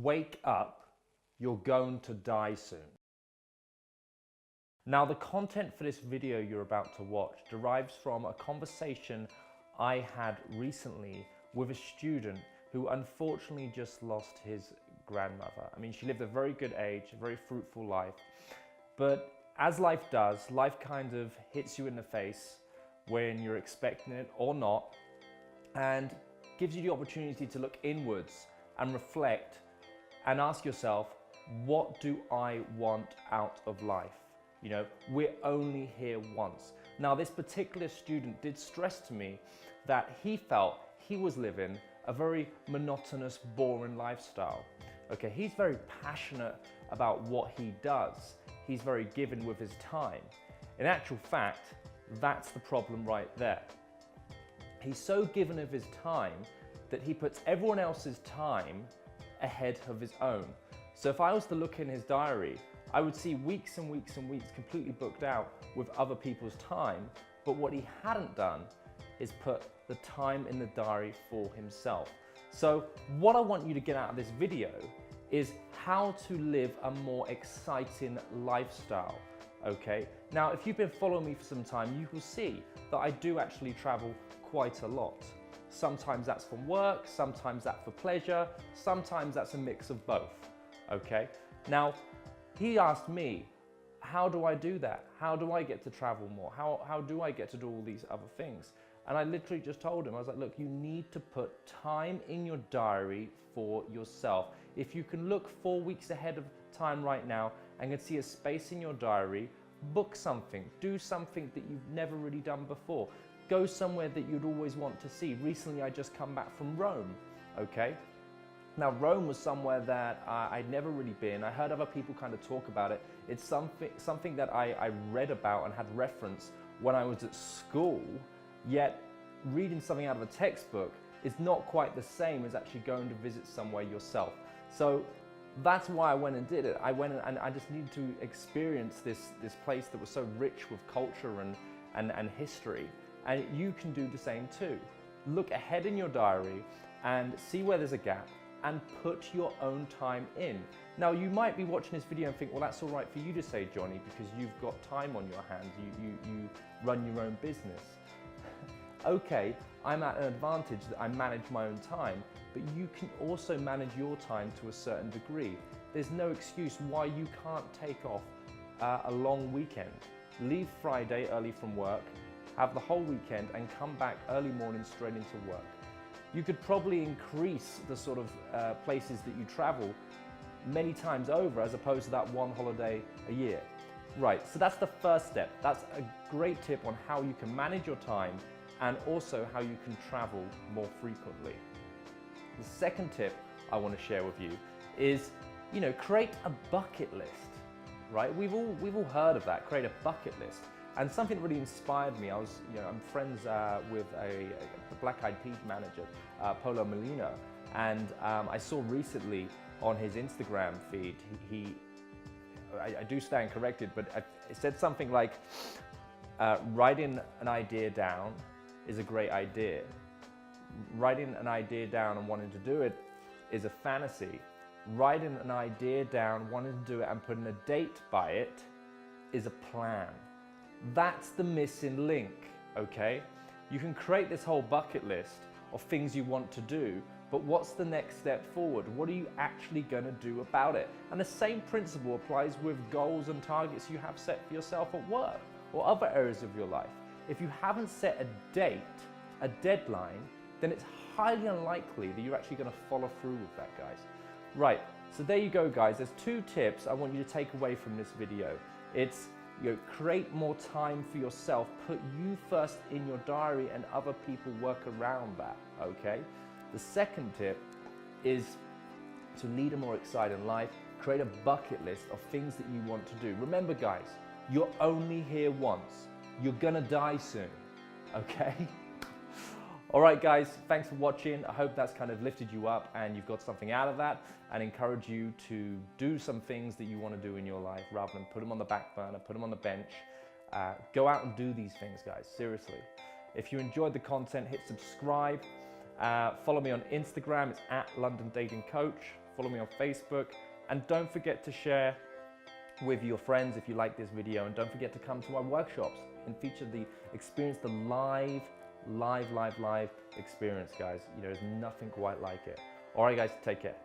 Wake up, you're going to die soon. Now, the content for this video you're about to watch derives from a conversation I had recently with a student who unfortunately just lost his grandmother. I mean, she lived a very good age, a very fruitful life, but as life does, life kind of hits you in the face when you're expecting it or not, and gives you the opportunity to look inwards and reflect and ask yourself, what do I want out of life? You know, we're only here once. Now, this particular student did stress to me that he felt he was living a very monotonous, boring lifestyle. Okay, he's very passionate about what he does. He's very given with his time. In actual fact, that's the problem right there. He's so given of his time that he puts everyone else's time ahead of his own. So if I was to look in his diary, I would see weeks and weeks and weeks completely booked out with other people's time, but what he hadn't done is put the time in the diary for himself. So what I want you to get out of this video is how to live a more exciting lifestyle, okay? Now, if you've been following me for some time, you will see that I do actually travel quite a lot. Sometimes that's for work, sometimes that's for pleasure, sometimes that's a mix of both, okay? Now, he asked me, how do I do that? How do I get to travel more? How do I get to do all these other things? And I literally just told him, I was like, look, you need to put time in your diary for yourself. If you can look 4 weeks ahead of time right now and can see a space in your diary, book something, do something that you've never really done before. Go somewhere that you'd always want to see. Recently, I just come back from Rome, okay? Now, Rome was somewhere that I'd never really been. I heard other people kind of talk about it. It's something that I read about and had reference when I was at school, yet reading something out of a textbook is not quite the same as actually going to visit somewhere yourself. So that's why I went and did it. I went and I just needed to experience this place that was so rich with culture and history. And you can do the same too. Look ahead in your diary and see where there's a gap and put your own time in. Now, you might be watching this video and think, well, that's all right for you to say, Johnny, because you've got time on your hands. You run your own business. Okay, I'm at an advantage that I manage my own time, but you can also manage your time to a certain degree. There's no excuse why you can't take off a long weekend. Leave Friday early from work, have the whole weekend and come back early morning straight into work. You could probably increase the sort of places that you travel many times over as opposed to that one holiday a year. Right, so that's the first step. That's a great tip on how you can manage your time and also how you can travel more frequently. The second tip I want to share with you is, you know, create a bucket list, right? We've all heard of that, create a bucket list. And something really inspired me. I'm friends with a Black Eyed Peas manager, Polo Molina, and I saw recently on his Instagram feed, I do stand corrected, but it said something like, writing an idea down is a great idea. Writing an idea down and wanting to do it is a fantasy. Writing an idea down, wanting to do it and putting a date by it is a plan. That's the missing link, okay? You can create this whole bucket list of things you want to do, but what's the next step forward? What are you actually gonna do about it? And the same principle applies with goals and targets you have set for yourself at work or other areas of your life. If you haven't set a date, a deadline, then it's highly unlikely that you're actually gonna follow through with that, guys. Right, so there you go, guys. There's 2 tips I want you to take away from this video. It's, you know, create more time for yourself. Put you first in your diary and other people work around that, okay? The second tip is to lead a more exciting life. Create a bucket list of things that you want to do. Remember, guys, you're only here once. You're gonna die soon, okay? All right, guys, thanks for watching. I hope that's kind of lifted you up and you've got something out of that, and encourage you to do some things that you want to do in your life rather than put them on the back burner, put them on the bench. Go out and do these things, guys, seriously. If you enjoyed the content, hit subscribe. Follow me on Instagram, it's @LondonDatingCoach. Follow me on Facebook, and don't forget to share with your friends if you like this video, and don't forget to come to my workshops and experience the live experience, guys. You know, there's nothing quite like it. All right, guys, take care.